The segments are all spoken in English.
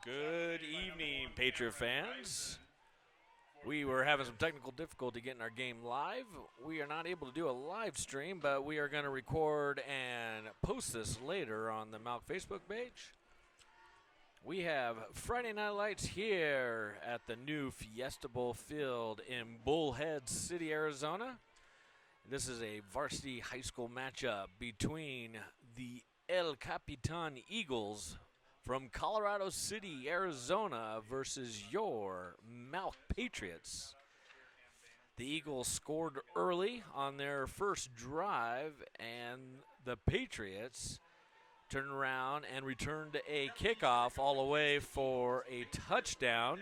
Good evening, Patriot fans. We were having some technical difficulty getting our game live. We are not able to do a live stream, but we are going to record and post this later on the MALC Facebook page. We have Friday Night Lights here at the new Fiesta Bowl field in Bullhead City, Arizona. This is a varsity high school matchup between the El Capitan Eagles from Colorado City, Arizona versus your MALC Patriots. The Eagles scored early on their first drive, and the Patriots turned around and returned a kickoff all the way for a touchdown.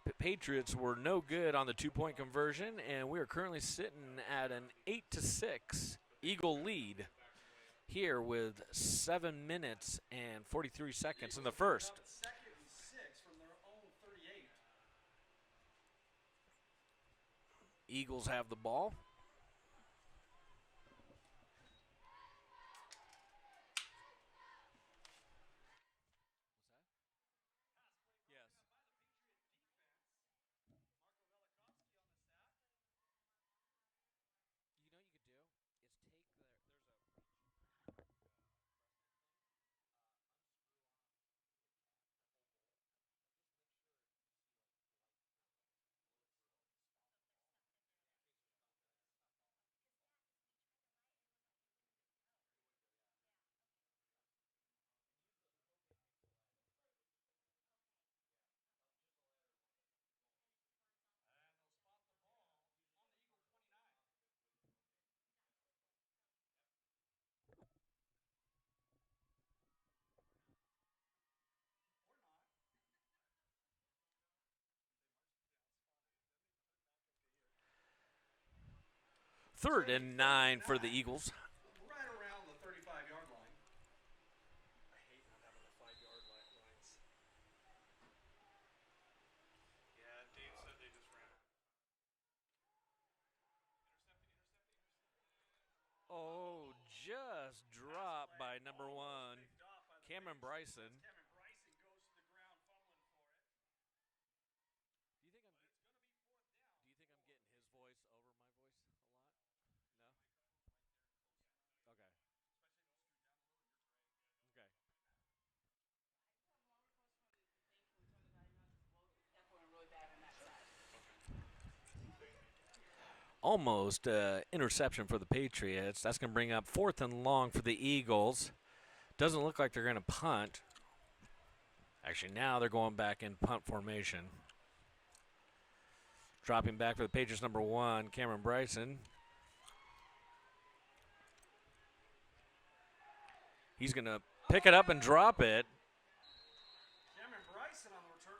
The Patriots were no good on the two-point conversion, and we are currently sitting at an 8-6 Eagle lead here with 7 minutes and 43 seconds in the first. Eagles have the ball. Third and 9 for the Eagles. Right around the 35-yard line. I hate not having the 5-yard lines. Yeah, Dave said they just ran. Oh, just dropped by number 1, Cameron Bryson. Cameron Bryson goes to the ground fumbling for it. Do you think I'm getting his voice over my voice a lot? No? Okay. Okay. Almost interception for the Patriots. That's going to bring up 4th and long for the Eagles. Doesn't look like they're going to punt. Actually, now they're going back in punt formation. Dropping back for the Patriots, number 1, Cameron Bryson. He's going to pick it up and drop it. Cameron Bryson on the return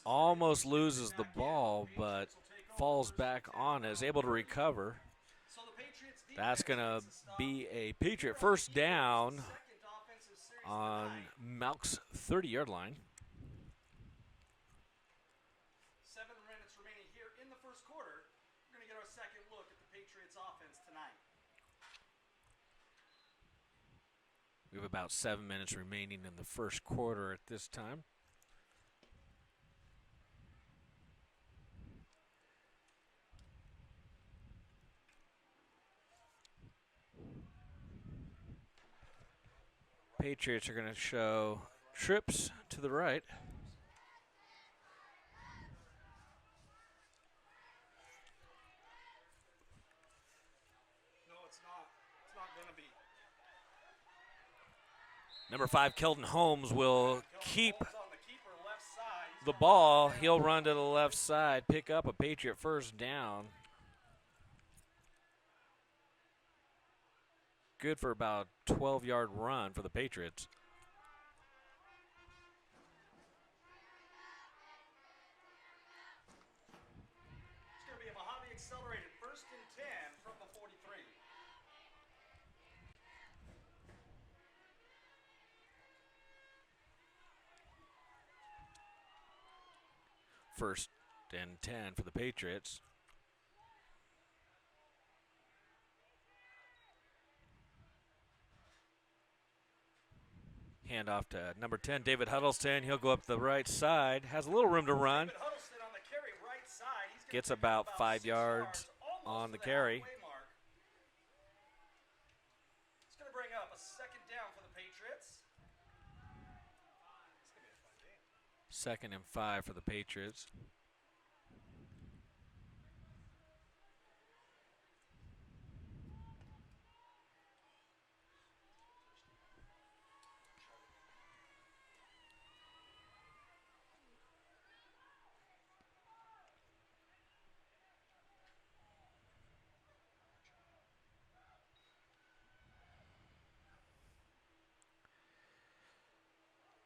almost loses the ball, but falls back on, is able to recover. That's going to be a Patriot first down on MALC's 30-yard line. 7 minutes remaining here in the first quarter. We're going to get our second look at the Patriots offense tonight. We have about 7 minutes remaining in the first quarter at this time. Patriots are going to show trips to the right. No, it's not. It's not going to be. Number 5, Kelton Holmes, will keep the ball. He'll run to the left side, pick up a Patriot first down. Good for about a 12-yard run for the Patriots. It's going to be a Mohave accelerated 1st and 10 from the 43. First and 10 for the Patriots. Hand off to number 10, David Huddleston. He'll go up the right side. Has a little room to run. David Huddleston on the carry right side. He's gonna Gets pick up about 5 6 yards almost on to the carry. halfway mark. It's going to bring up a second down for the Patriots. It's going to be a fun game. 2nd and 5 for the Patriots.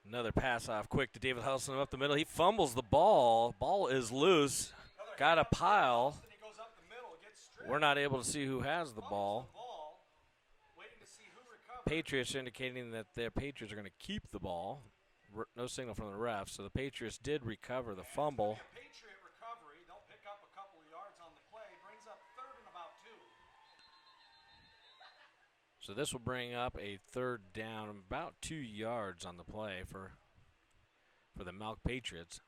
Another pass off quick to David Huddleston up the middle. He fumbles the ball. Ball is loose. Got a pile. He goes up the middle, gets stripped. We're not able to see who has the ball. Waiting to see who recovers. Patriots indicating that their Patriots are going to keep the ball. No signal from the refs, so the Patriots did recover the fumble. Patriot recovery. They'll pick up a couple of yards on the play. Brings up 3rd and about 2. So this will bring up a 3rd down, about 2 yards on the play for the MALC Patriots.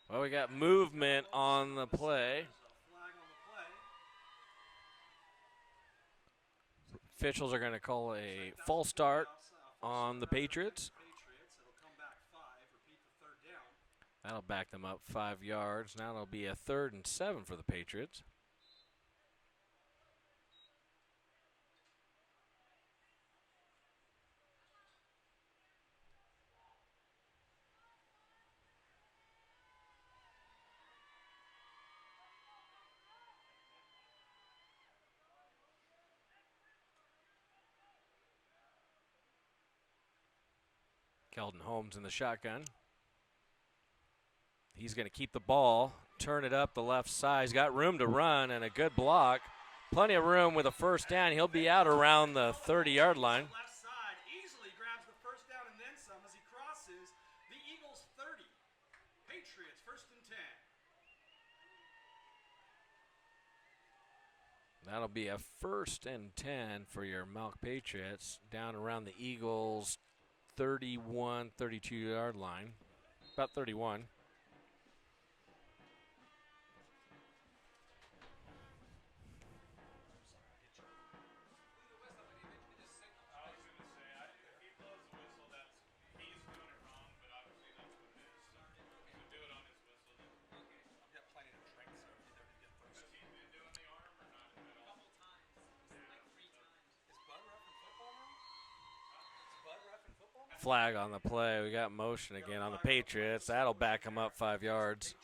Well, we got movement on the play. Flag on the play. Officials are going to call a false start on the Patriots. It'll come back 5. Repeat the 3rd down. That'll back them up 5 yards. Now it'll be a 3rd and 7 for the Patriots. Keldon Holmes in the shotgun. He's going to keep the ball, turn it up the left side. He's got room to run and a good block. Plenty of room with a 1st down. He'll be out around the 30-yard line. Left side easily grabs the 1st down and then some as he crosses the Eagles 30. Patriots 1st and 10. That'll be a 1st and 10 for your MALC Patriots down around the Eagles' 31, 32-yard line. About 31. Flag on the play. We got motion again on the Patriots. That'll back them up 5 yards.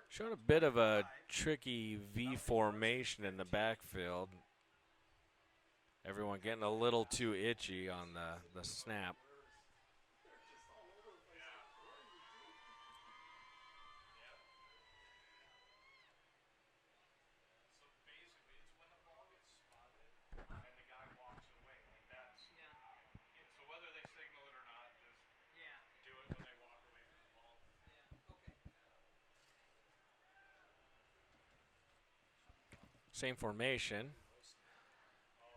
Showed a bit of a tricky V formation in the backfield. Everyone getting a little too itchy on the snap. Same formation.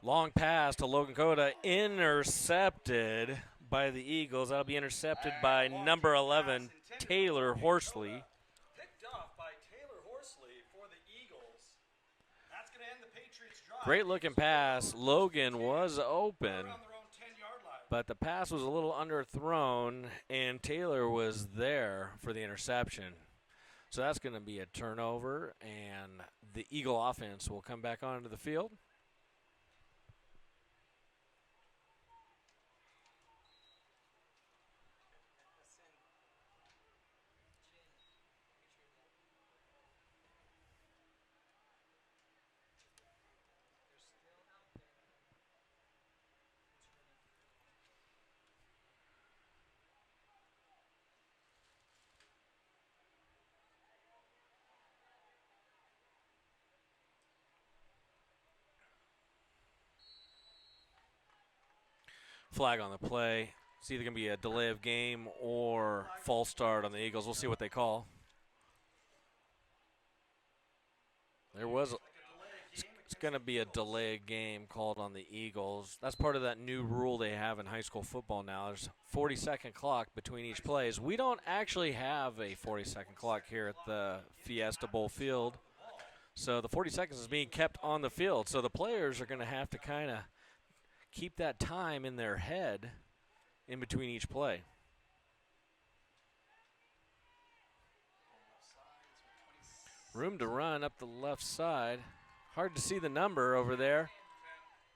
Long pass to Logan Cota, intercepted by the Eagles. That'll be intercepted by number 11, Taylor Horsley. Picked off by Taylor Horsley for the Eagles. That's going to end the Patriots' drive. Great looking pass. Logan was open, but the pass was a little underthrown, and Taylor was there for the interception. So that's going to be a turnover, and the Eagle offense will come back onto the field. Flag on the play. It's either going to be a delay of game or false start on the Eagles. We'll see what they call. There was, it's going to be a delay of game called on the Eagles. That's part of that new rule they have in high school football now. There's 40-second clock between each plays. We don't actually have a 40-second clock here at the Fiesta Bowl field. So the 40 seconds is being kept on the field. So the players are going to have to kind of keep that time in their head in between each play. Room to run up the left side. Hard to see the number over there.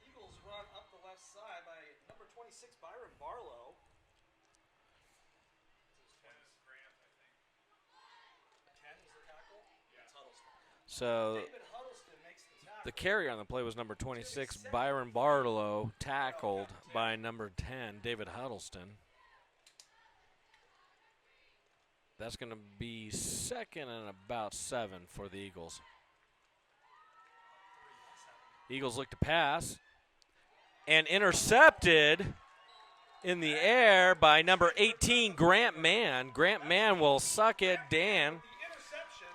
Eagles run up the left side by number 26, Byron Barlow. 10 is the tackle? Yeah. It's Huddleston. So David Huddleston makes the tackle. the carry on the play was number 26, Byron Barlow, tackled by number 10, David Huddleston. That's going to be second and about 7 for the Eagles. Eagles look to pass and intercepted in the air by number 18, Grant Mann. Grant Mann will suck it. Dan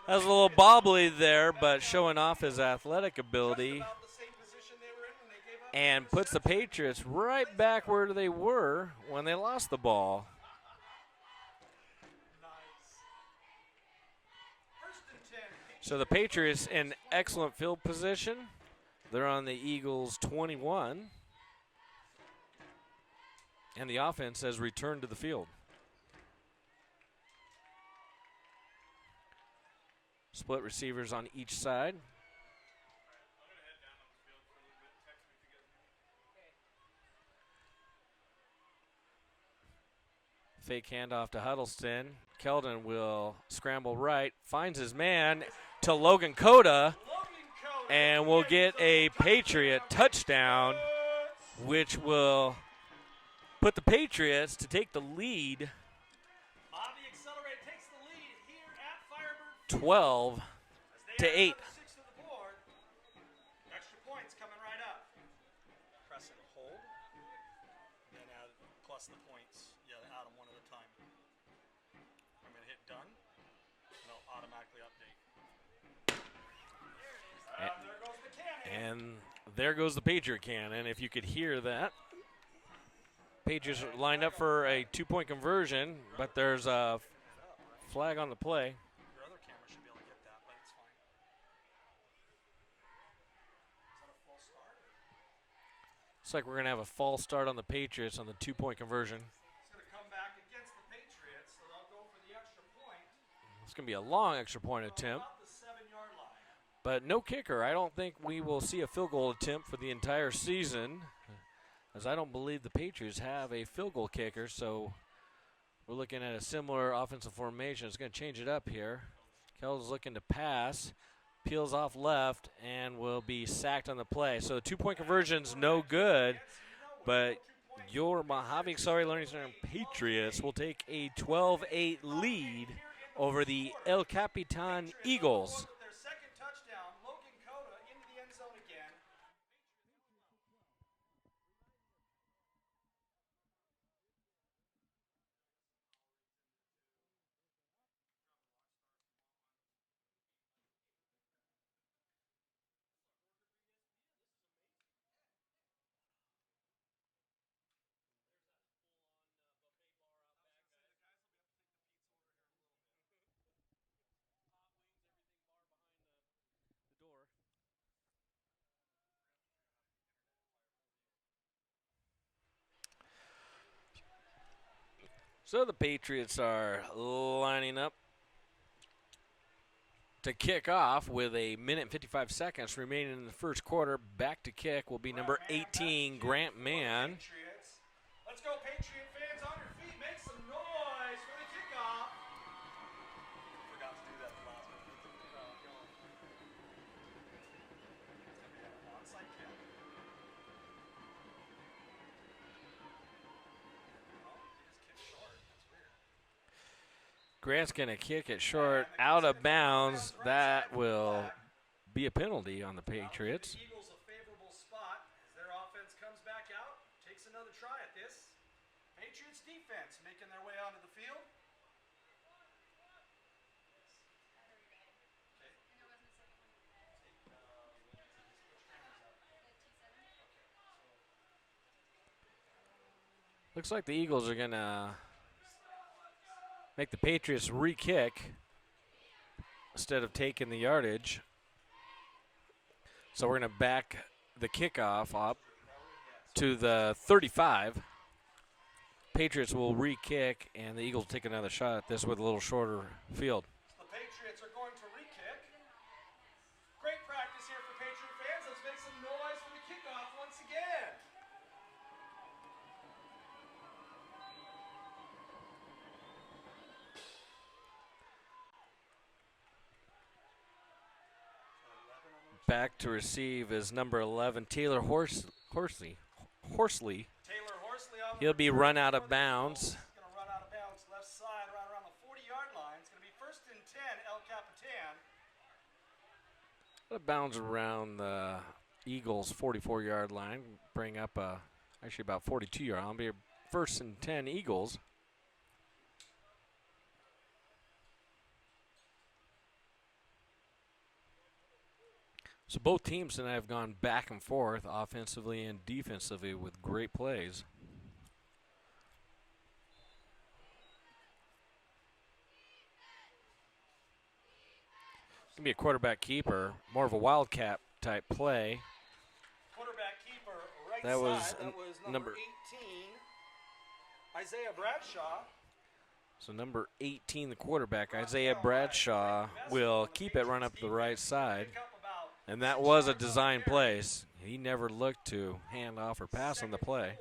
has a little bobbly there, but showing off his athletic ability and puts the Patriots right back where they were when they lost the ball. So the Patriots in excellent field position. They're on the Eagles' 21. And the offense has returned to the field. Split receivers on each side. Fake handoff to Huddleston. Keldon will scramble right, finds his man to Logan Cota, and will get a Patriot touchdown, which will put the Patriots to take the lead 12-8. Extra points coming right up. Press and hold. And add plus the points. Yeah, add them one at a time. I'm going to hit done. And it'll automatically update. There goes the cannon. And there goes the Patriot cannon. If you could hear that. Patriots are lined up for a 2-point conversion, but there's a flag on the play. Your other camera should be able to get that, but it's fine. Is that a false start? Looks like we're going to have a false start on the Patriots on the 2-point conversion. It's going to come back against the Patriots, so they'll go for the extra point. It's going to be a long extra point attempt. About the 7-yard line. But no kicker. I don't think we will see a field goal attempt for the entire season, as I don't believe the Patriots have a field goal kicker. So we're looking at a similar offensive formation. It's going to change it up here. Keldon's looking to pass, peels off left, and will be sacked on the play. So the 2-point conversion's no good, but your Mohave Accelerated Learning Center Patriots will take a 12-8 lead over the El Capitan Eagles. Their second touchdown, Logan Cota into the end zone again. So the Patriots are lining up to kick off with a minute and 55 seconds remaining in the first quarter. Back to kick will be number 18, Grant Mann. Let's go, Patriot fans, on your feet. Make some noise for the kickoff. Forgot to do that the last one. It's going to be an onside kick. Grant's going to kick it short, out of bounds. That will be a penalty on the Patriots. The Eagles a favorable spot as their offense comes back out, takes a another try at this. Patriots defense making their way onto the field. Looks like the Eagles are going to make the Patriots re-kick instead of taking the yardage. So we're going to back the kickoff up to the 35. Patriots will re-kick, and the Eagles take another shot at this with a little shorter field. The Patriots are going to re-kick. Great practice here for Patriot fans. Let's make some noise for the kickoff once again. Back to receive is number 11, Taylor Horsley. Taylor Horsley on He'll be run out of bounds. He's going to run out of bounds left side right around the 40-yard line. It's going to be 1st and 10, El Capitan. Out of bounds around the Eagles' 44-yard line. Bring up actually about 42-yard line. It'll be 1st and 10 Eagles. So both teams tonight have gone back and forth offensively and defensively with great plays. It's going to be a quarterback keeper, more of a wildcat type play. Quarterback keeper right That was side. That was number 18, Isaiah Bradshaw. So number 18, the quarterback, Isaiah Bradshaw, will keep it run up the right side. And that was a design play. He never looked to hand off or pass on the play.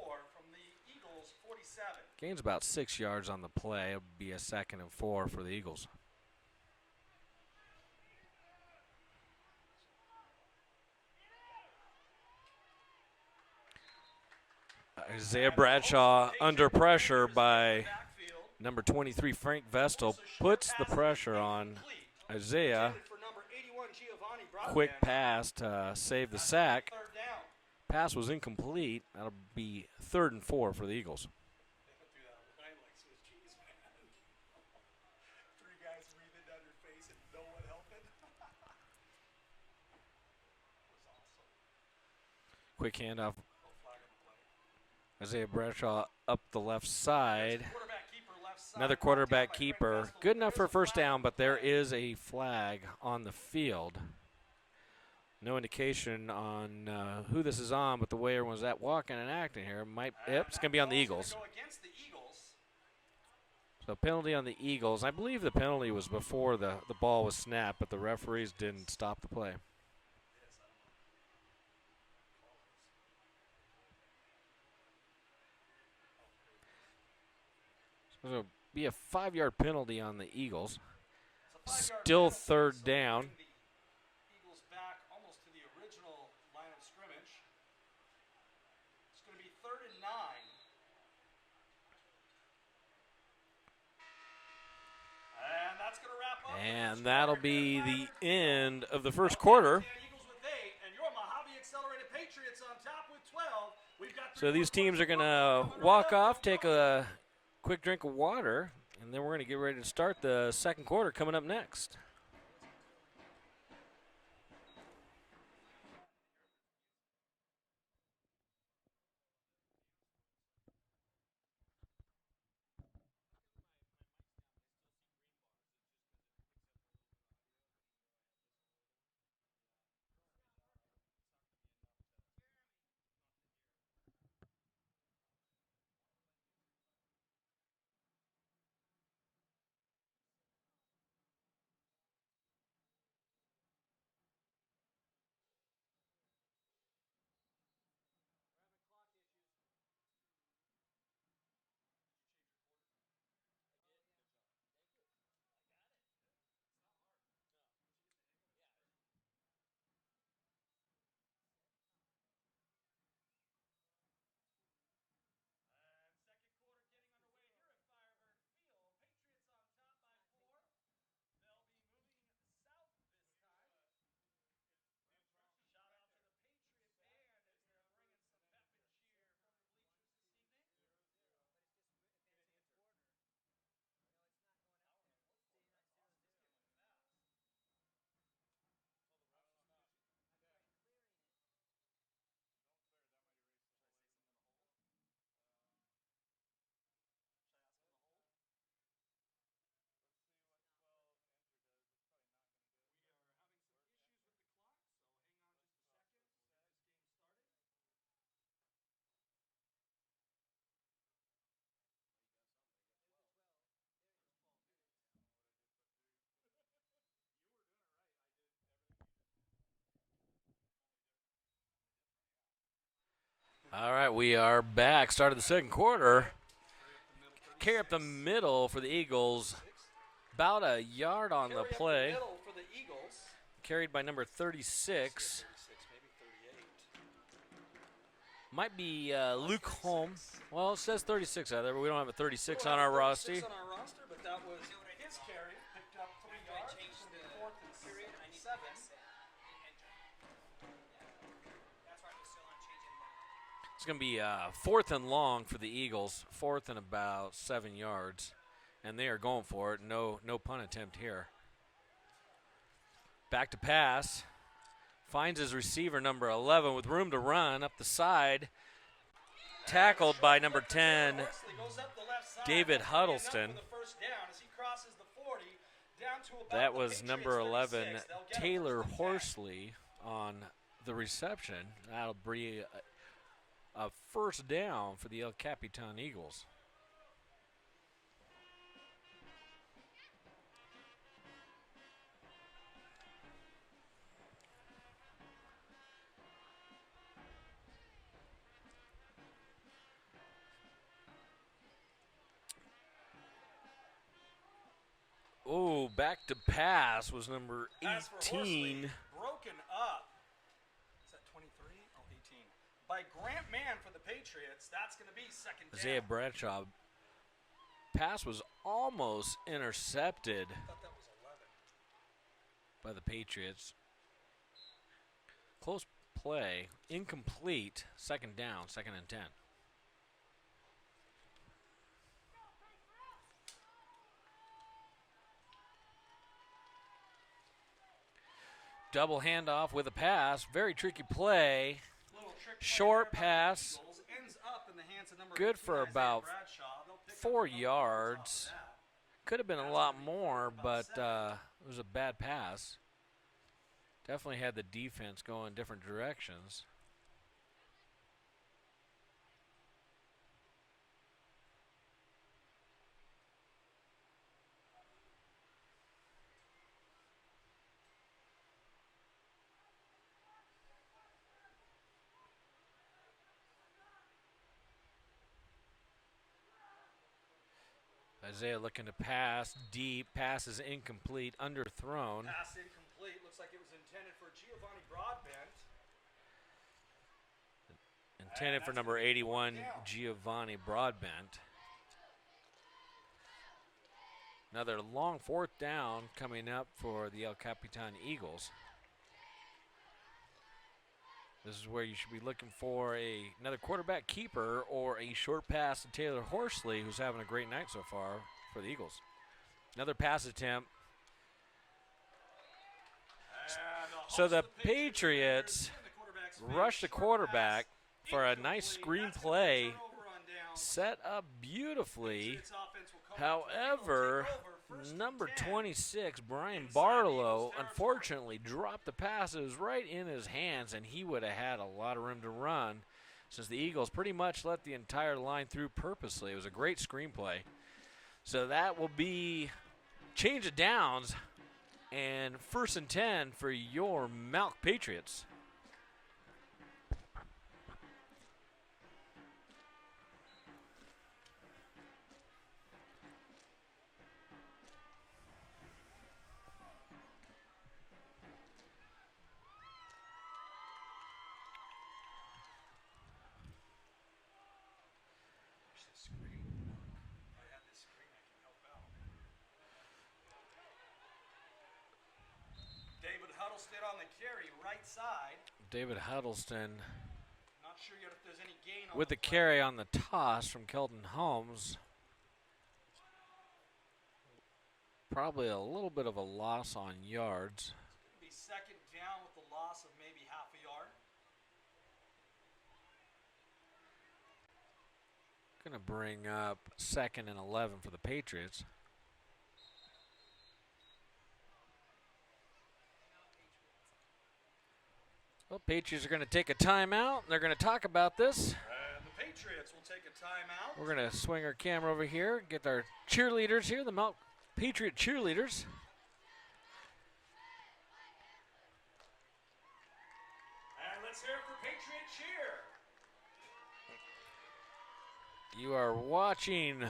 Gains about 6 yards on the play. It'll be a 2nd and 4 for the Eagles. Isaiah Bradshaw under pressure by number 23, Frank Vestal, puts the pressure on Isaiah. Quick pass to save the sack. Pass was incomplete. That'll be 3rd and 4 for the Eagles. Quick handoff. Isaiah Bradshaw up the left side. Another quarterback keeper. Good enough for a first down, but there is a flag on the field. No indication on who this is on, but the way everyone's at walking and acting here, it's going to be on the Eagles. So penalty on the Eagles. I believe the penalty was before the ball was snapped, but the referees didn't stop the play. So it'll be a 5-yard penalty on the Eagles. Still 3rd down. Eagles back almost to the original line of scrimmage. It's going to be 3rd and 9. And that's going to wrap up. And that'll be the end of the first quarter. Eagles with 8, and your Mohave Accelerated Patriots on top with 12. We've got So these teams are going to walk off, take a quick drink of water, and then we're going to get ready to start the second quarter coming up next. All right, we are back. Start of the second quarter. Carry up the middle for the Eagles. About a yard on the play. Middle for the Eagles. Carried by number 36. 36, maybe 38. Might be Luke Holm. Well, it says 36 out there, but we don't have a 36 on our roster. 36 on our roster, but that was his carry. Picked up 3 yards. Fourth and 7. It's going to be 4th and long for the Eagles. 4th and about 7 yards. And they are going for it. No punt attempt here. Back to pass. Finds his receiver, number 11, with room to run up the side. Tackled by number 10, David Huddleston. That was number 11, Taylor Horsley, on the reception. That'll be a first down for the El Capitan Eagles. Oh, back to pass was number 18. Broken up. Is that 23? Oh, 18. By Grant Mann for the Patriots. That's going to be second down. Isaiah Bradshaw. Pass was almost intercepted I thought that was 11. by the Patriots. Close play. Incomplete. Second down. 2nd and 10. Double handoff with a pass. Very tricky play. Short pass. Good for about 4 yards. Could have been a lot more, but it was a bad pass. Definitely had the defense going different directions. Isaiah looking to pass deep. Pass is incomplete. Underthrown. Pass incomplete. Looks like it was intended for Giovanni Broadbent. Intended for number 81, Giovanni Broadbent. Another long 4th down coming up for the El Capitan Eagles. This is where you should be looking for another quarterback keeper or a short pass to Taylor Horsley, who's having a great night so far for the Eagles. Another pass attempt. So the Patriots rush the quarterback for a nice screen play, set up beautifully. However, number 26, Brian Barlow, unfortunately dropped the pass. It was right in his hands, and he would have had a lot of room to run since the Eagles pretty much let the entire line through purposely. It was a great screenplay. So that will be change of downs and 1st and 10 for your MALC Patriots. David Huddleston on the carry, right side. David Huddleston Not sure yet if there's any gain on with the the play. carry on the toss from Kelton Holmes. Probably a little bit of a loss on yards. It'll be second down with the loss of maybe half a yard. Going to bring up 2nd and 11 for the Patriots. Well, Patriots are going to take a timeout. They're going to talk about this. And the Patriots will take a timeout. We're going to swing our camera over here, get our cheerleaders here, the MALC Patriot cheerleaders. And let's hear it for Patriot cheer. You are watching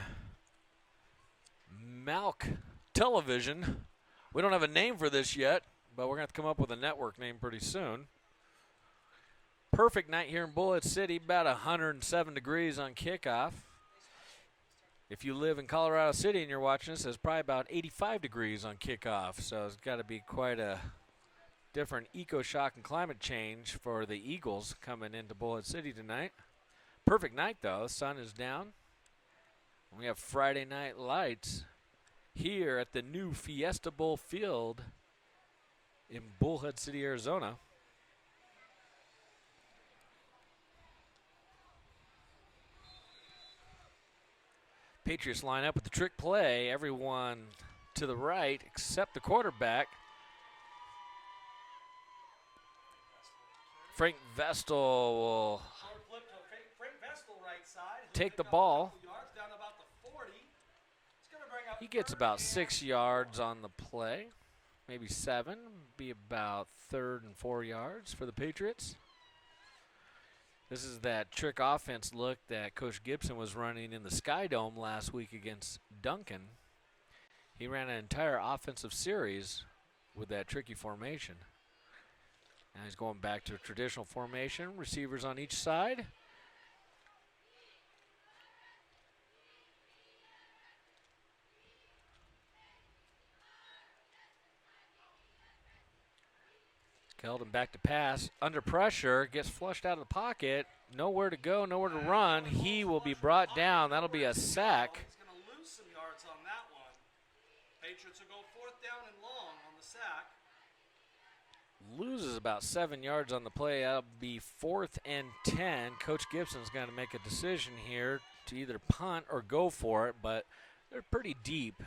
MALC Television. We don't have a name for this yet, but we're going to have to come up with a network name pretty soon. Perfect night here in Bullhead City, about 107 degrees on kickoff. If you live in Colorado City and you're watching this, it's probably about 85 degrees on kickoff. So it's got to be quite a different eco shock and climate change for the Eagles coming into Bullhead City tonight. Perfect night, though. The sun is down. We have Friday night lights here at the new Fiesta Bowl field in Bullhead City, Arizona. Patriots line up with the trick play. Everyone to the right except the quarterback. Frank Vestal will take the ball. He gets about 6 yards on the play, maybe 7. Be about 3rd and 4 yards for the Patriots. This is that trick offense look that Coach Gibson was running in the Sky Dome last week against Duncan. He ran an entire offensive series with that tricky formation. Now he's going back to a traditional formation, receivers on each side. Keldon back to pass, under pressure, gets flushed out of the pocket, nowhere to go, nowhere to run. He will be brought down. That'll be a sack. He's going to lose some yards on that one. Patriots will go 4th down and long on the sack. Loses about 7 yards on the play. That'll be 4th and 10. Coach Gibson's going to make a decision here to either punt or go for it, but they're pretty deep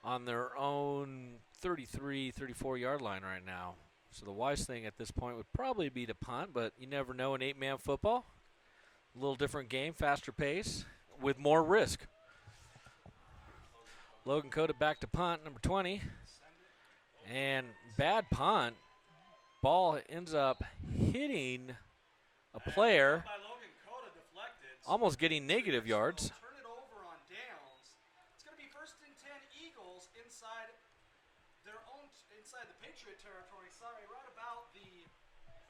on their own 33, 34-yard line right now. So the wise thing at this point would probably be to punt, but you never know in 8-man football. A little different game, faster pace, with more risk. Logan Cota back to punt, number 20. And bad punt. Ball ends up hitting a player, almost getting negative yards. Turn it over on downs. It's going to be 1st and 10 Eagles inside the Patriot territory. Sorry, right about the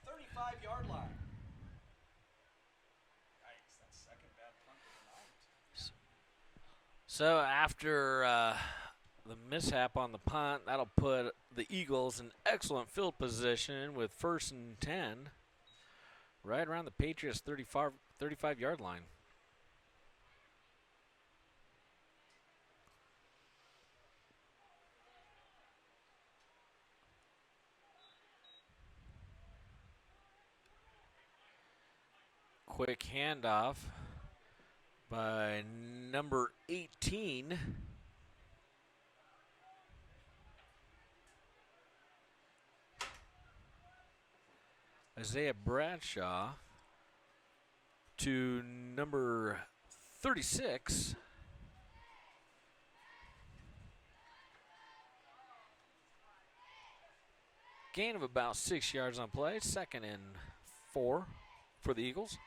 35-yard line. Yikes, that's 2nd bad punt of the night. So after the mishap on the punt, that'll put the Eagles in excellent field position with 1st and 10 right around the Patriots' 35-yard line. Quick handoff by number 18. Isaiah Bradshaw to number 36. Gain of about 6 yards on play. 2nd and 4 for the Eagles.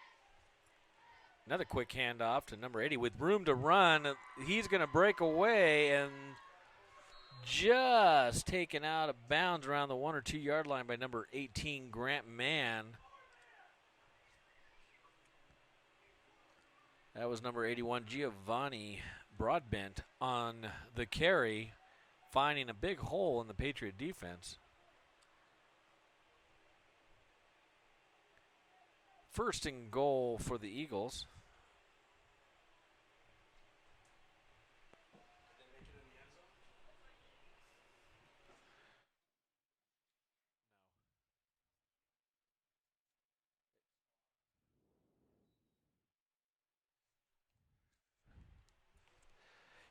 Another quick handoff to number 80 with room to run. He's going to break away and just taken out of bounds around the 1 or 2 yard line by number 18, Grant Mann. That was number 81, Giovanni Broadbent on the carry, finding a big hole in the Patriot defense. 1st and goal for the Eagles.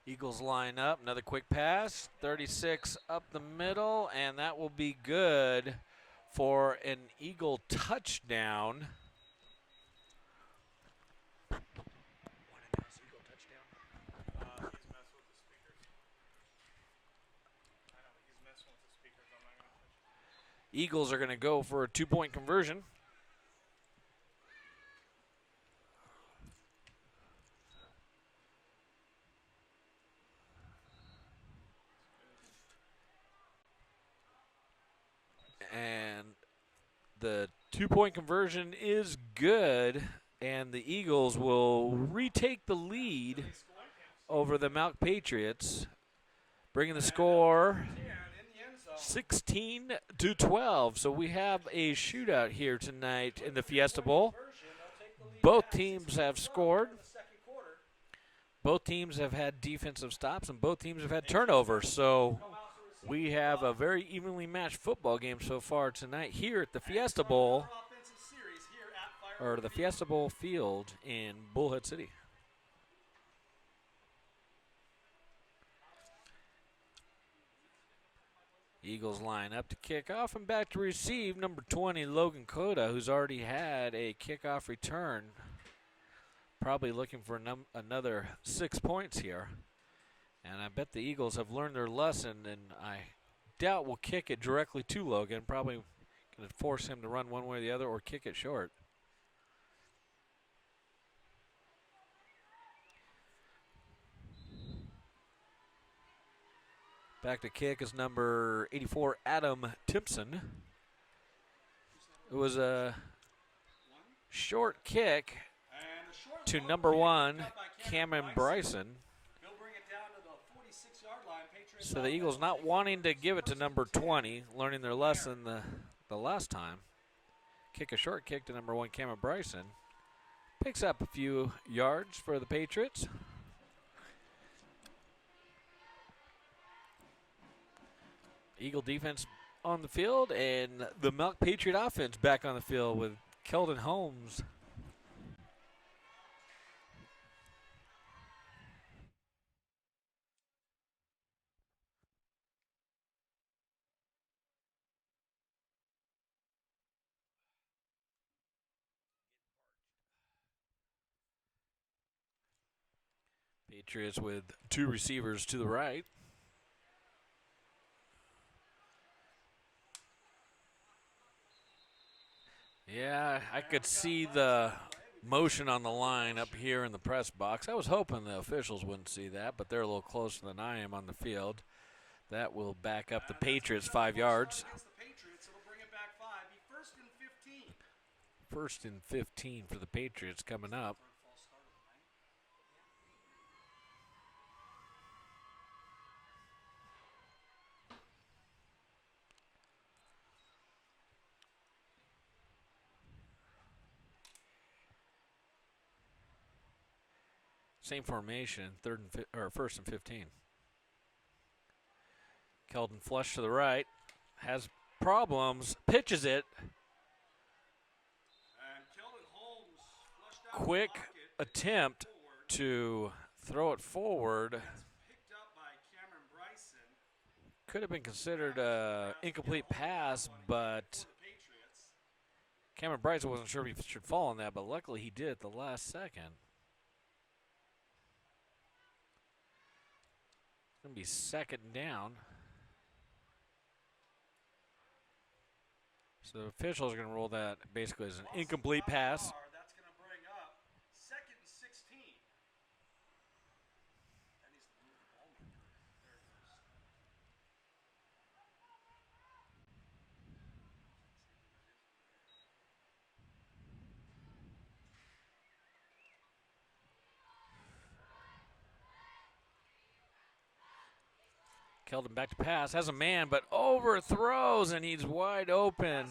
Eagles line up, another quick pass, 36 up the middle, and that will be good for an Eagle touchdown. Eagles are going to go for a 2-point conversion. the 2-point conversion is good, and the Eagles will retake the lead over the MALC Patriots, bringing the score 16-12. So we have a shootout here tonight in the Fiesta Bowl. Both teams have scored. Both teams have had defensive stops, and both teams have had turnovers. So we have a very evenly matched football game so far tonight here at the Fiesta Bowl, or the Fiesta Bowl field in Bullhead City. Eagles line up to kick off, and back to receive number 20, Logan Cota, who's already had a kickoff return. Probably looking for another 6 points here. And I bet the Eagles have learned their lesson, and I doubt we'll kick it directly to Logan. Probably going to force him to run one way or the other or kick it short. Back to kick is number 84, Adam Timpson. It was a short kick to number 1, Cameron Bryson. So the Eagles not wanting to give it to number 20, learning their lesson the last time. Kick a short kick to number 1, Cameron Bryson. Picks up a few yards for the Patriots. Eagle defense on the field, and the MALC Patriot offense back on the field with Keldon Holmes. Patriots with 2 receivers to the right. Yeah, I could see the motion on the line up here in the press box. I was hoping the officials wouldn't see that, but they're a little closer than I am on the field. That will back up the Patriots 5 yards. First and 15 for the Patriots coming up. Same formation, first and 15. Keldon flush to the right, has problems, pitches it. Quick attempt to throw it forward. Could have been considered an incomplete pass, but Cameron Bryson wasn't sure if he should fall on that, but luckily he did at the last second. Going to be second down. So the officials are going to roll that basically as an incomplete pass. That's going to bring up second and 16. That needs to move the ball more. There it goes. Keldon back to pass, has a man, but overthrows, and he's wide open.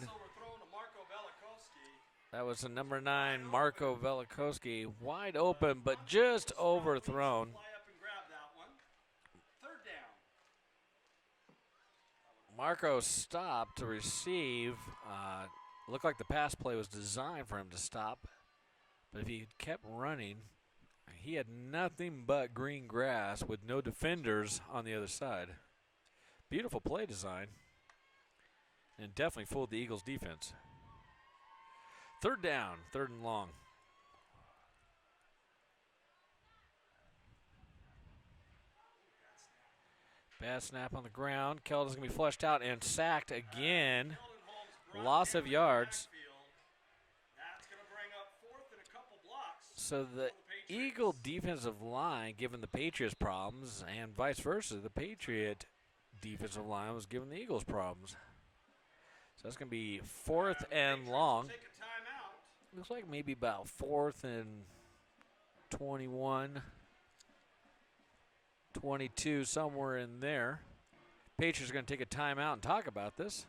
That was the number 9, Marco Velikowski, wide open, but just overthrown. Marco stopped to receive. Looked like the pass play was designed for him to stop, but if he kept running, he had nothing but green grass with no defenders on the other side. Beautiful play design, and definitely fooled the Eagles defense. Third down, third and long. Bad snap on the ground. Keldon's going to be flushed out and sacked again. Loss of yards. So the Eagle defensive line giving the Patriots problems, and vice versa. The Patriot defensive line was giving the Eagles problems. that's going to be 4th and long. Take a timeout. Looks like maybe about 4th and 21, 22, somewhere in there. Patriots are going to take a timeout and talk about this.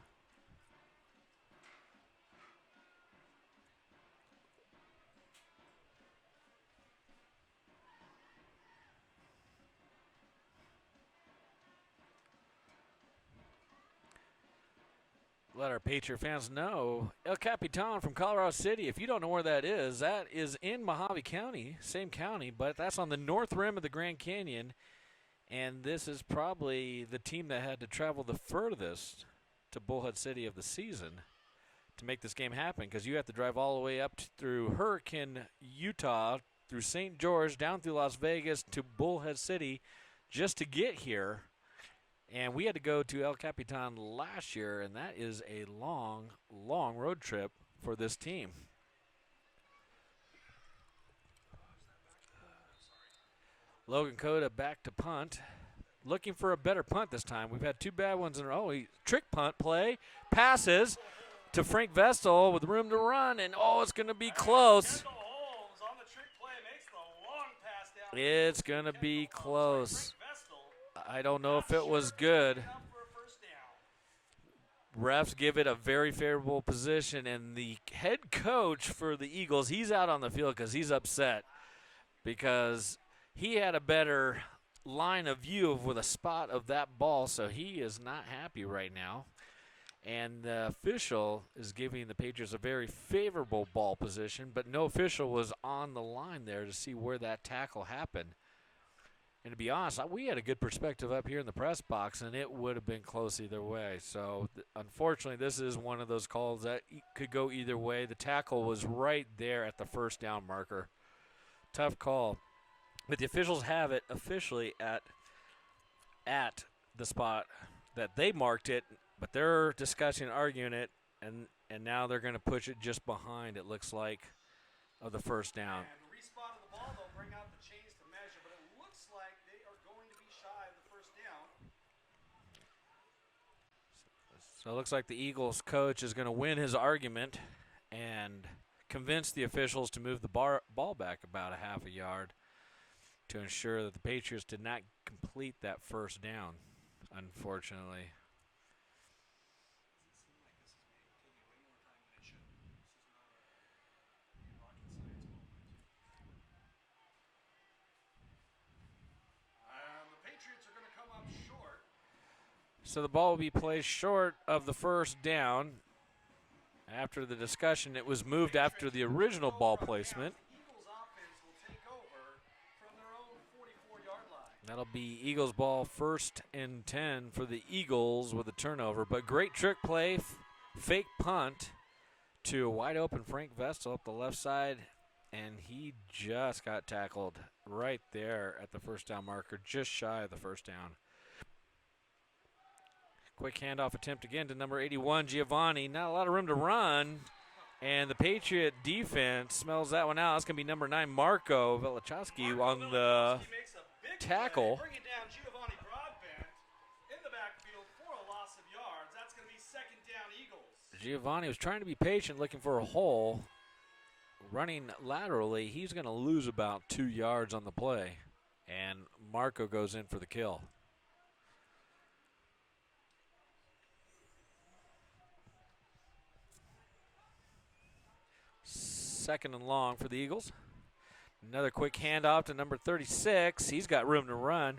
Let our Patriot fans know, El Capitan from Colorado City, if you don't know where that is in Mohave County, same county, but that's on the north rim of the Grand Canyon, and this is probably the team that had to travel the furthest to Bullhead City of the season to make this game happen, because you have to drive all the way up through Hurricane, Utah, through St. George, down through Las Vegas to Bullhead City just to get here. And we had to go to El Capitan last year, and that is a long, long road trip for this team. Logan Cota back to punt. Looking for a better punt this time. We've had 2 bad ones in a row. Trick punt play. Passes to Frank Vestal with room to run, and it's going to be close. It's going to be close. I don't know if it was good. Refs give it a very favorable position, and the head coach for the Eagles, he's out on the field because he's upset because he had a better line of view with a spot of that ball, so he is not happy right now. And the official is giving the Patriots a very favorable ball position, but no official was on the line there to see where that tackle happened. And to be honest, we had a good perspective up here in the press box, and it would have been close either way. So, unfortunately, this is one of those calls that could go either way. The tackle was right there at the first down marker. Tough call. But the officials have it officially at the spot that they marked it, but they're discussing and arguing it, and now they're going to push it just behind, it looks like, of the first down. And the respot of the ball, they'll bring out the chains to measure, but it looks like they are going to be shy of the first down. So it looks like the Eagles coach is going to win his argument and convince the officials to move the ball back about a half a yard to ensure that the Patriots did not complete that first down, unfortunately. So the ball will be placed short of the first down. After the discussion, it was moved after the original ball placement. That'll be Eagles ball, 1st and 10 for the Eagles with a turnover. But great trick play, fake punt to a wide open Frank Vestal up the left side. And he just got tackled right there at the first down marker, just shy of the first down. Quick handoff attempt again to number 81, Giovanni. Not a lot of room to run. And the Patriot defense smells that one out. It's going to be number 9, Marco Velichowski on the tackle. Bring it down, Giovanni Broadbent in the backfield for a loss of yards. That's going to be 2nd down, Eagles. Giovanni was trying to be patient, looking for a hole. Running laterally, he's going to lose about 2 yards on the play. And Marco goes in for the kill. Second and long for the Eagles. Another quick handoff to number 36. He's got room to run.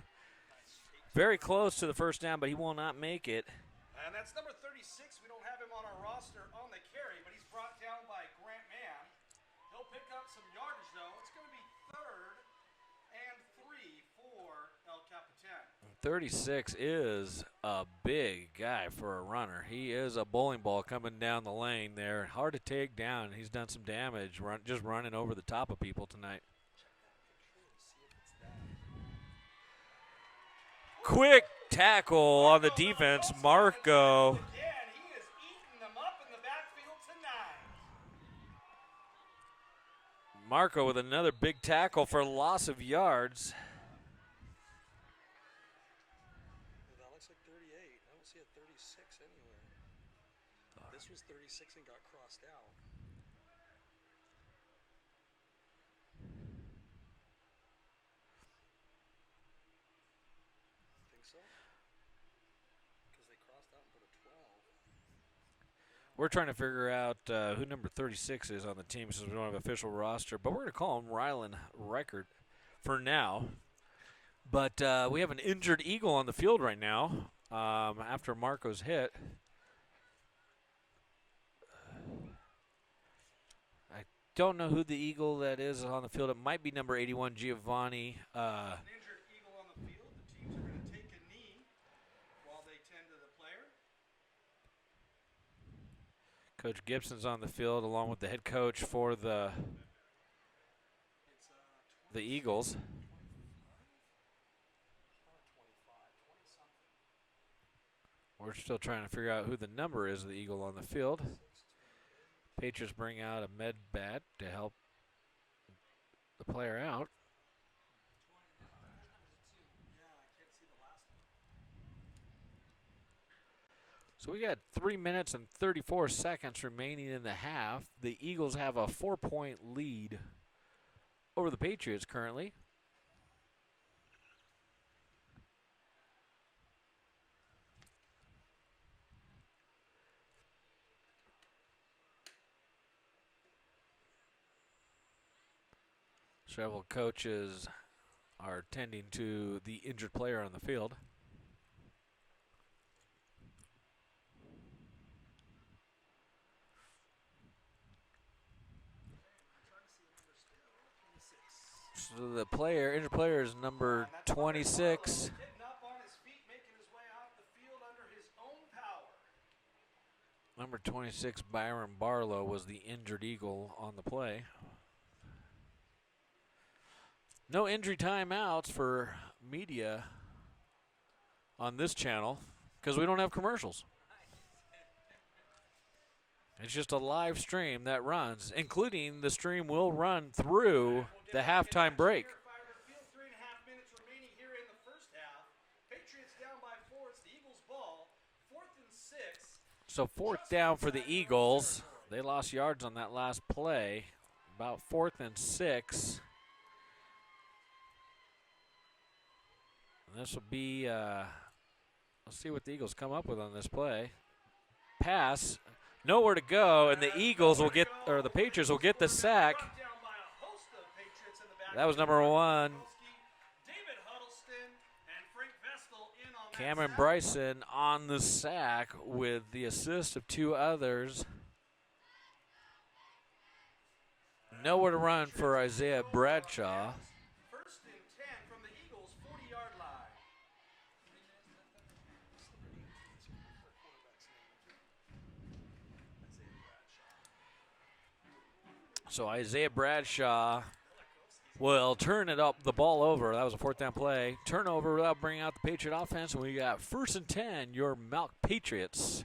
Very close to the first down, but he will not make it. And that's number 36. We don't have him on our roster on the carry, but he's brought down by Grant Mann. He'll pick up some yardage, though. It's going to be 3rd and 3 for El Capitan. 36 is a big guy for a runner. He is a bowling ball coming down the lane there. Hard to take down. He's done some damage just running over the top of people tonight. Quick tackle on the defense. Marco. Again, he is eating them up in the backfield tonight. Marco with another big tackle for loss of yards. We're trying to figure out who number 36 is on the team since we don't have an official roster, but we're going to call him Rylan Reichert for now. But we have an injured Eagle on the field right now after Marco's hit. I don't know who the Eagle that is on the field. It might be number 81, Giovanni. An injured Eagle on the field. The teams are going to take a knee while they tend to the player. Coach Gibson's on the field along with the head coach for the Eagles. We're still trying to figure out who the number is of the Eagle on the field. Patriots bring out a med bat to help the player out. So we got 3 minutes and 34 seconds remaining in the half. The Eagles have a 4-point lead over the Patriots currently. Several coaches are tending to the injured player on the field. So the injured player is number 26. Getting up on his feet, making his way off the field under his own power. Number 26, Byron Barlow, was the injured Eagle on the play. No injury timeouts for media on this channel because we don't have commercials. It's just a live stream that runs, including the stream will run through the halftime break. 3.5 minutes remaining here in the first half. Patriots down by 4. It's the Eagles' ball. 4th and 6. So 4th down for the Eagles. They lost yards on that last play. About 4th and 6. And this will be, let's see what the Eagles come up with on this play. Pass. Nowhere to go, and the Eagles will get, or the Patriots will get the sack. That was number 1. Cameron Bryson on the sack with the assist of 2 others. Nowhere to run for Isaiah Bradshaw. So Isaiah Bradshaw will turn the ball over. That was a 4th down play. Turnover without bringing out the Patriot offense, and we got 1st and 10, your MALC Patriots.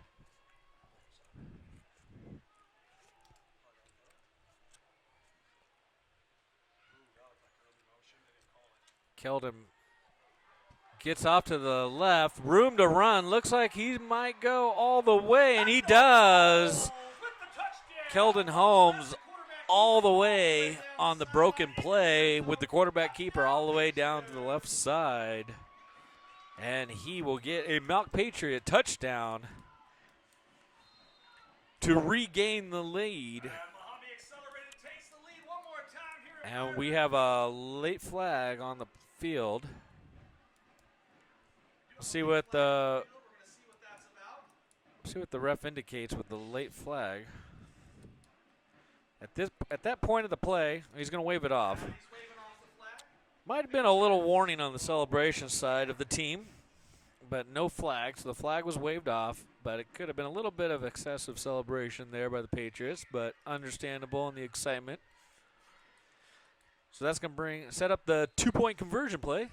Keldon gets off to the left. Room to run. Looks like he might go all the way, and he does. Keldon Holmes all the way on the broken play with the quarterback keeper all the way down to the left side. And he will get a MALC Patriot touchdown to regain the lead. And we have a late flag on the field. See what the ref indicates with the late flag. At that point of the play, he's going to wave it off. Might have been a little warning on the celebration side of the team, but no flag. So the flag was waved off, but it could have been a little bit of excessive celebration there by the Patriots, but understandable in the excitement. So that's going to set up the 2-point conversion play.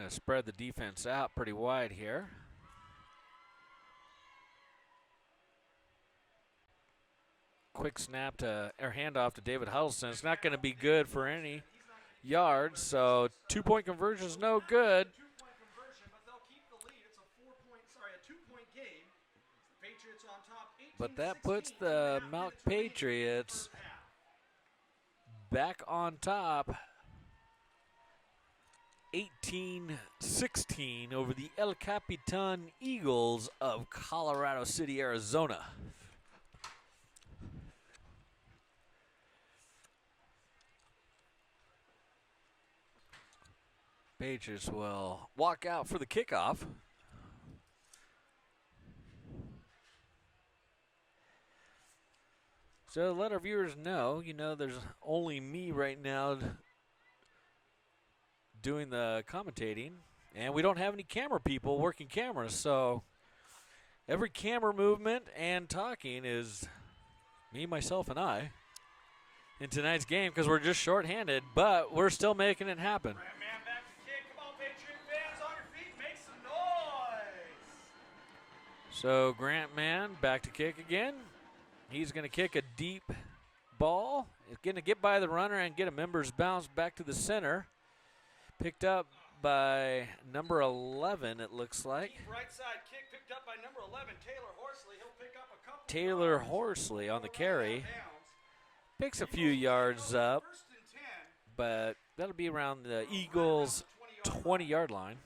Spread the defense out pretty wide here. Quick snap or handoff to David Huddleston. It's not going to be good for any yards, so 2-point conversion is no good. 2-point conversion, but they'll keep the lead. It's a 2-point game. The Patriots on top, 8 But that puts the MALC Patriots back on top, 18-16 over the El Capitan Eagles of Colorado City, Arizona. Patriots will walk out for the kickoff. So let our viewers know, there's only me right now doing the commentating, and we don't have any camera people working cameras, so every camera movement and talking is me, myself, and I in tonight's game because we're just shorthanded, but we're still making it happen. Grant Man back to kick. Come on, Patriot fans, on your feet, make some noise. So Grant Man back to kick again. He's going to kick a deep ball. He's going to get by the runner and get a member's bounce back to the center. Picked up by number 11, it looks like. Deep right side kick picked up by number 11, Taylor Horsley. He'll pick up a couple. Taylor Horsley on the carry. Picks a few yards up, but that'll be around the Eagles' 20-yard line.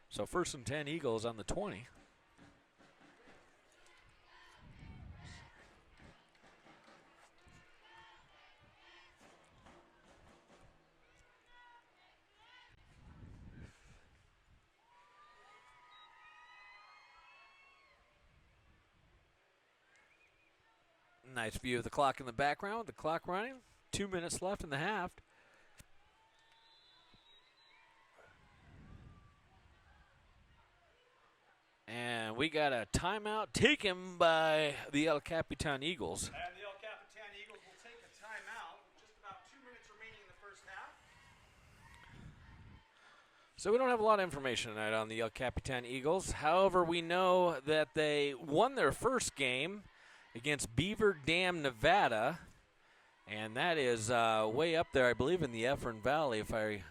So 1st and 10 Eagles on the 20. Nice view of the clock in the background. The clock running. 2 minutes left in the half. And we got a timeout taken by the El Capitan Eagles. And the El Capitan Eagles will take a timeout with just about 2 minutes remaining in the first half. So we don't have a lot of information tonight on the El Capitan Eagles. However, we know that they won their first game against Beaver Dam, Nevada, and that is way up there, I believe, in the Efron Valley, if I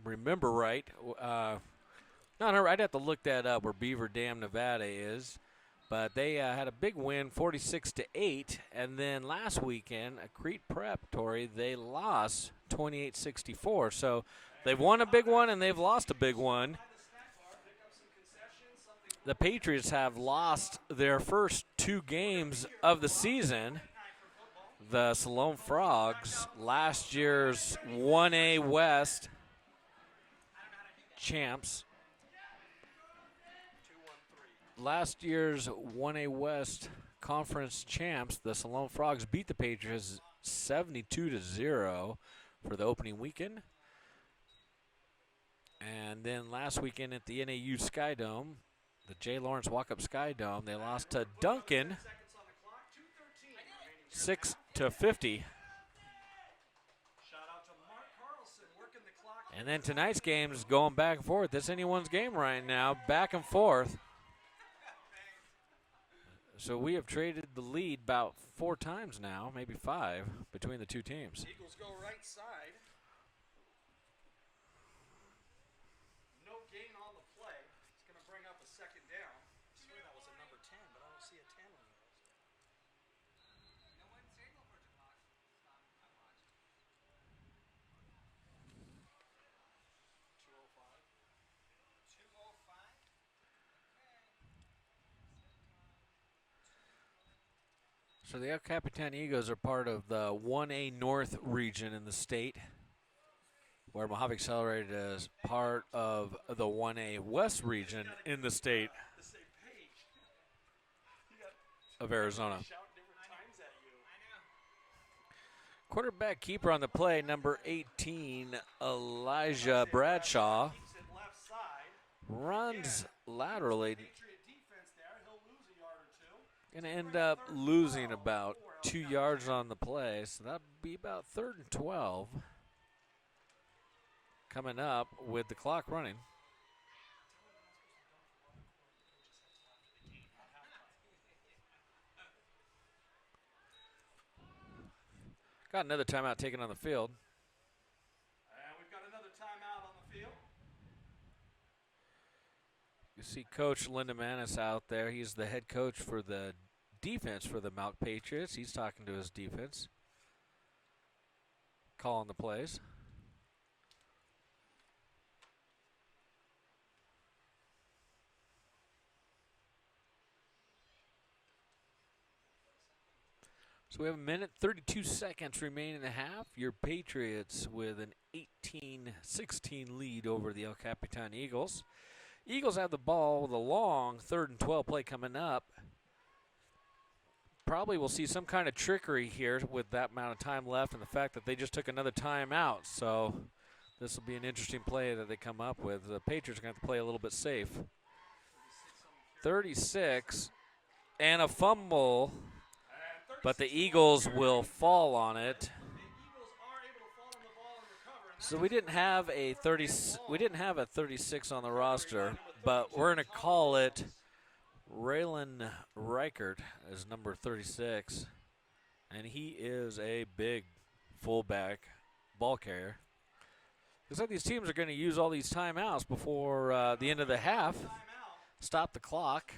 remember right. I'd have to look that up where Beaver Dam, Nevada is, but they had a big win, 46-8, and then last weekend, at Crete Preparatory, they lost 28-64. So they've won a big one and they've lost a big one. The Patriots have lost their first 2 games of the season. The Salome Frogs, last year's 1A West champs. Last year's 1A West conference champs, the Salome Frogs beat the Patriots 72-0 for the opening weekend. And then last weekend at the NAU Sky Dome, the J. Lawrence Walkup Sky Dome, they lost to Duncan 6-50. And then tonight's game is going back and forth. It's anyone's game right now, back and forth. So we have traded the lead about 4 times now, maybe 5, between the 2 teams. Eagles go right side. No gain on the play. It's going to bring up a second down. I swear that was a number 10, but I don't see a 10 on those. So the El Capitan Eagles are part of the 1A North region in the state, where Mohave Accelerated is part of the 1A West region in the state of Arizona. Quarterback keeper on the play, number 18, Elijah Bradshaw, runs laterally. Going to end up losing about 2 yards on the play, so that'd be about 3rd and 12. Coming up with the clock running. Got another timeout taken on the field. And we've got another timeout on the field. You see Coach Lindemanis out there. He's the head coach for the defense for the MALC Patriots. He's talking to his defense, calling the plays. So we have a minute, 32 seconds remaining in the half. Your Patriots with an 18-16 lead over the El Capitan Eagles. Eagles have the ball with a long 3rd and 12 play coming up. Probably will see some kind of trickery here with that amount of time left and the fact that they just took another timeout. So this will be an interesting play that they come up with. The Patriots are going to have to play a little bit safe. 36 and a fumble. But the Eagles will fall on it. So we didn't have a 36 on the roster, but we're going to call it Raylan Reichert as number 36, and he is a big fullback ball carrier. Looks like these teams are going to use all these timeouts before the end of the half, stop the clock,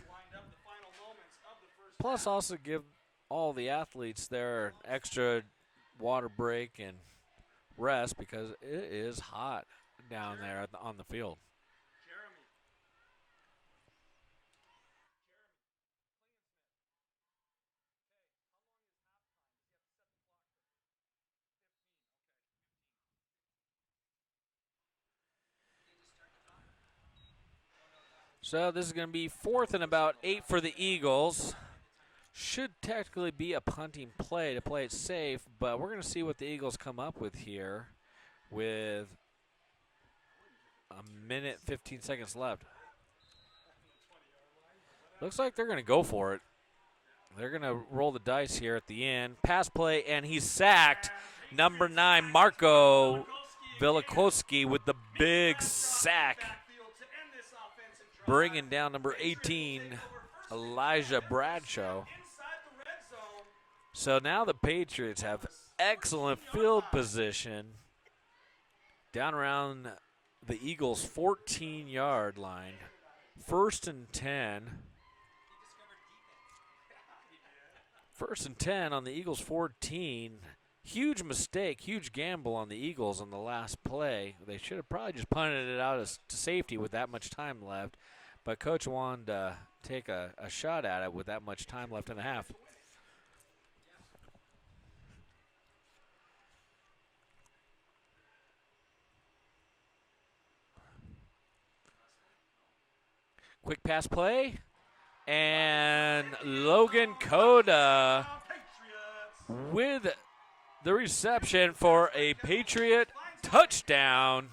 plus also give all the athletes their extra water break and rest because it is hot down there on the field. So this is going to be 4th and about 8 for the Eagles. Should technically be a punting play to play it safe, but we're going to see what the Eagles come up with here with a minute, 15 seconds left. Looks like they're going to go for it. They're going to roll the dice here at the end. Pass play, and he's sacked. Number 9, Marco Velikowski with the big sack. Bringing down number 18, Elijah Bradshaw. So now the Patriots have excellent field position down around the Eagles' 14-yard line. 1st and 10. 1st and 10 on the Eagles' 14. Huge mistake, huge gamble on the Eagles on the last play. They should have probably just punted it out to safety with that much time left. But Coach wanted to take a shot at it with that much time left in the half. Quick pass play, and Logan Coda with the reception for a Patriot touchdown.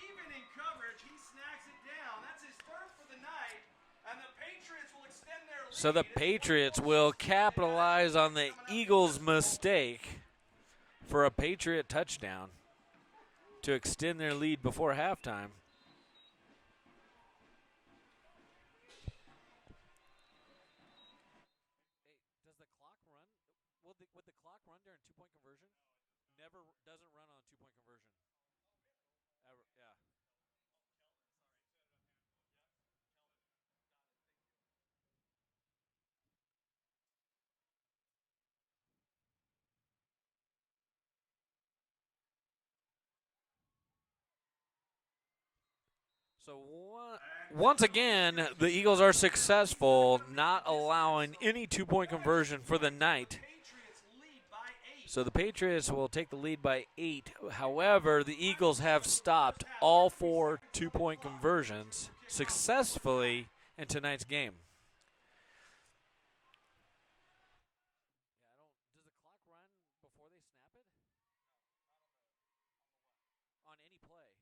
Even in coverage, he snags it down. That's his 3rd for the night, and the Patriots will extend their lead. So the Patriots will capitalize on the Eagles' mistake for a Patriot touchdown to extend their lead before halftime. Would the clock run during 2-point conversion? Never doesn't run on 2-point conversion. Ever, yeah. So once again, the Eagles are successful, not allowing any 2-point conversion for the night. So the Patriots will take the lead by 8. However, the Eagles have stopped all 4 2-point conversions successfully in tonight's game. Does the clock run before they snap it? On any play.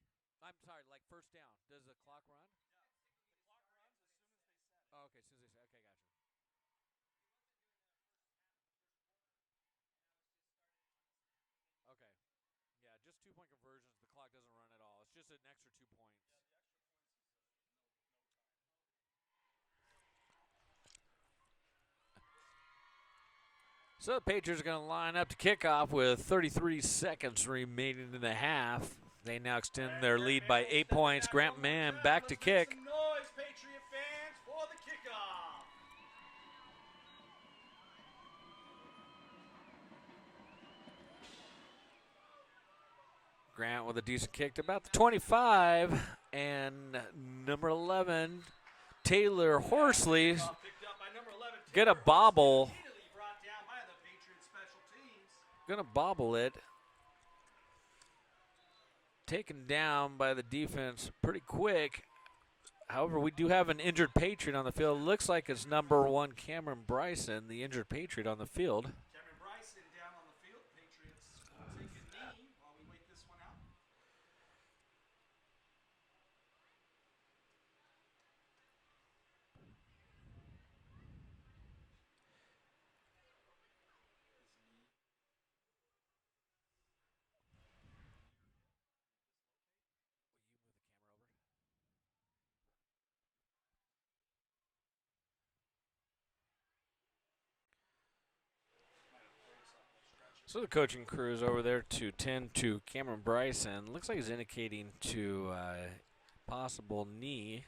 I'm sorry, like first down. Does the clock run? Yeah, the clock runs as soon as they set it. Oh, okay, as soon as they set it. Okay, gotcha. Okay. Yeah, just 2-point conversions. The clock doesn't run at all. It's just an extra 2 points. Yeah, the extra points is no time. So the Patriots are going to line up to kickoff with 33 seconds remaining in the half. They now extend their lead by 8 points. Grant Mann back to kick. Noise, Patriot fans. with a decent kick to about the 25, and number 11, Taylor Horsley, Picked up by number 11. gonna bobble. Immediately brought down by the Patriots special teams. Gonna bobble it. Taken down by the defense pretty quick. However, we do have an injured Patriot on the field. Looks like it's number 1, Cameron Bryson, the injured Patriot on the field. Cameron Bryson down on the field. Patriots will take a knee while we wait this one out. So the coaching crew is over there to tend to Cameron Bryson. Looks like he's indicating to possible knee.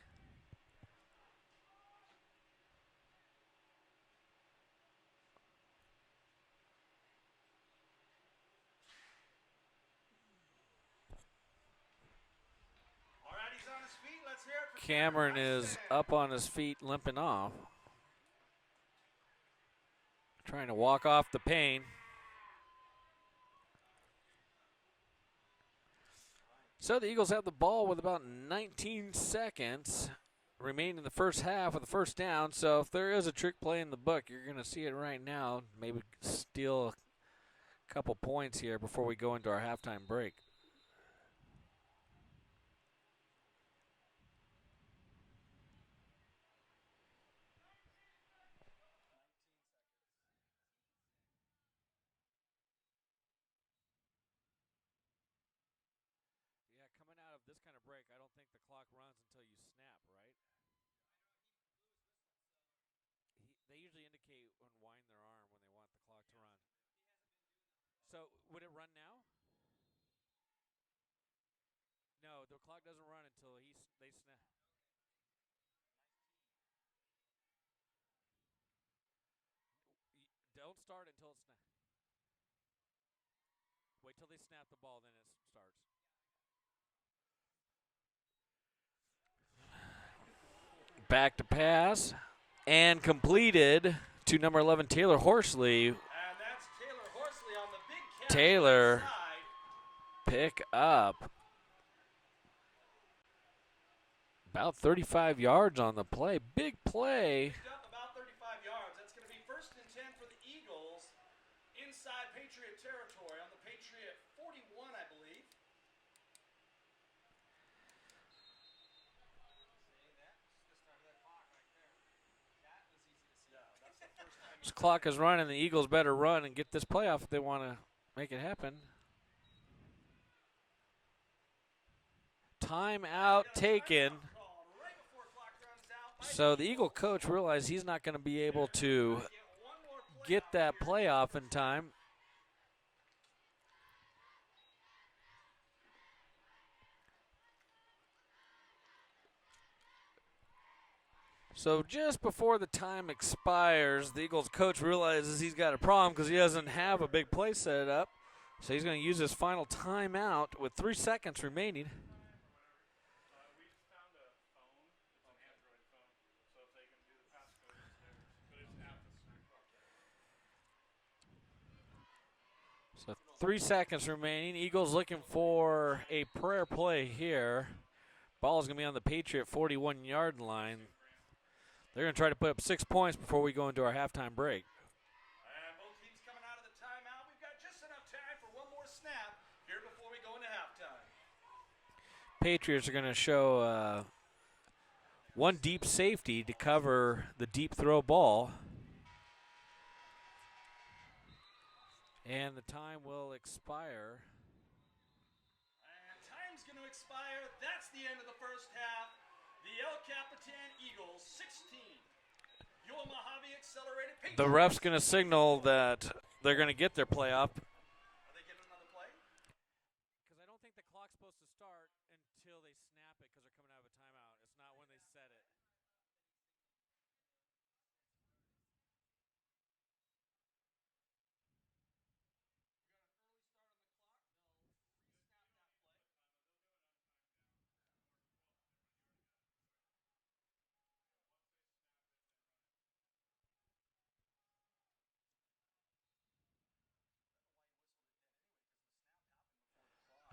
All right, he's on his feet. Let's hear it for Cameron is up on his feet, limping off. Trying to walk off the pain. So the Eagles have the ball with about 19 seconds remaining in the first half with the first down. So if there is a trick play in the book, you're going to see it right now. Maybe steal a couple points here before we go into our halftime break. Yeah, coming out of this kind of break, I don't think the clock runs until you snap, right? They usually indicate when wind their arm when they want the clock to run. So would it run now? No, the clock doesn't run until they snap. Don't start until it snaps. Wait till they snap the ball, then it starts. Back to pass and completed to number 11, Taylor Horsley. And that's Taylor Horsley on the big catch. Taylor Inside. pick up about 35 yards on the play. Big play. Picked up about 35 yards. That's going to be 1st and 10 for the Eagles inside Patriot territory on the Patriot 41, I believe. This clock is running. The Eagles better run and get this playoff if they want to make it happen. Timeout taken. So the Eagle coach realized he's not going to be able to get that playoff in time. So just before the time expires, the Eagles coach realizes he's got a problem because he doesn't have a big play set up. So he's going to use his final timeout with 3 seconds remaining. So 3 seconds remaining. Eagles looking for a prayer play here. Ball is going to be on the Patriot 41-yard line. They're going to try to put up 6 points before we go into our halftime break. And both teams coming out of the timeout. We've got just enough time for one more snap here before we go into halftime. Patriots are going to show one deep safety to cover the deep throw ball. And the time will expire. And time's going to expire. That's the end of the first half. The Capitan Eagles 16. Your Mohave accelerated Patriots. The ref's going to signal that they're going to get their playoff. Are they getting another play? Because I don't think the clock's supposed to start until they snap it because they're coming out of a timeout. It's not when they set it.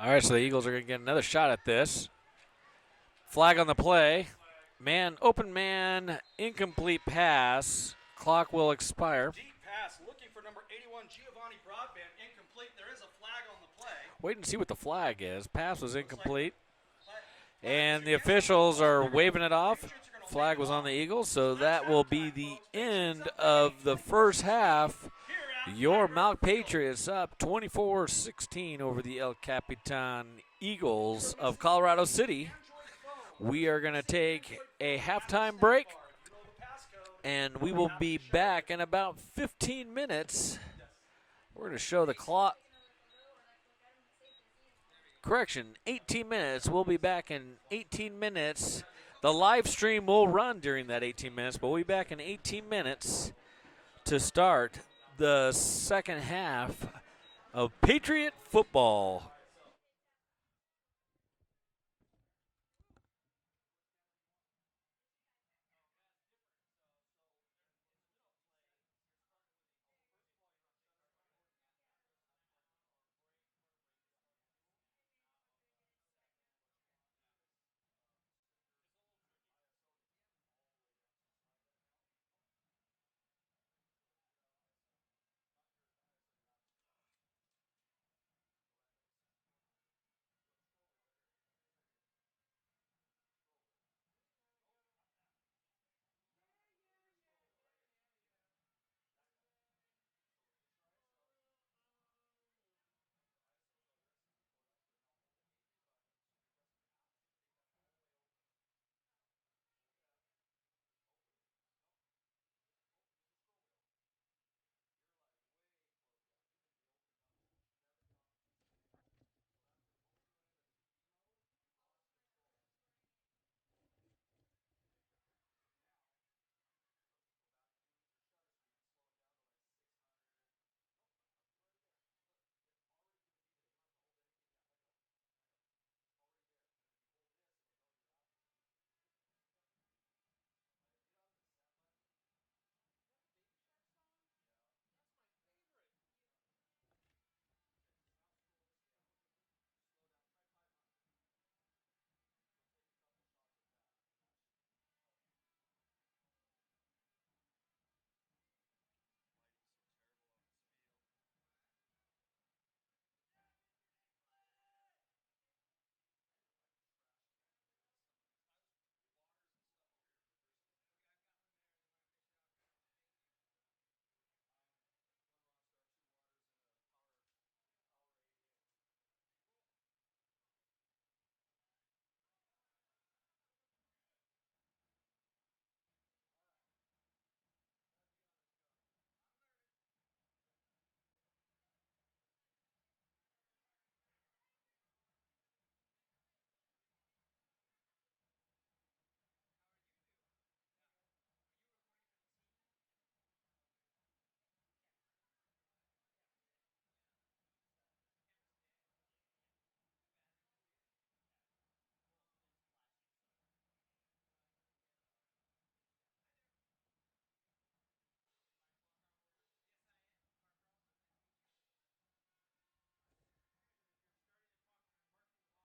All right, so the Eagles are going to get another shot at this. Flag on the play. Man, open man, incomplete pass. Clock will expire. Deep pass, looking for number 81, Giovanni Broadband, incomplete. There is a flag on the play. Wait and see what the flag is. Pass was incomplete. And the officials are waving it off. Flag was on the Eagles, so that will be the end of the first half. Your MALC Patriots up 24-16 over the El Capitan Eagles of Colorado City. We are going to take a halftime break, and we will be back in about 15 minutes. We're going to show the clock. Correction, 18 minutes. We'll be back in 18 minutes. The live stream will run during that 18 minutes, but we'll be back in 18 minutes to start the second half of Patriot football.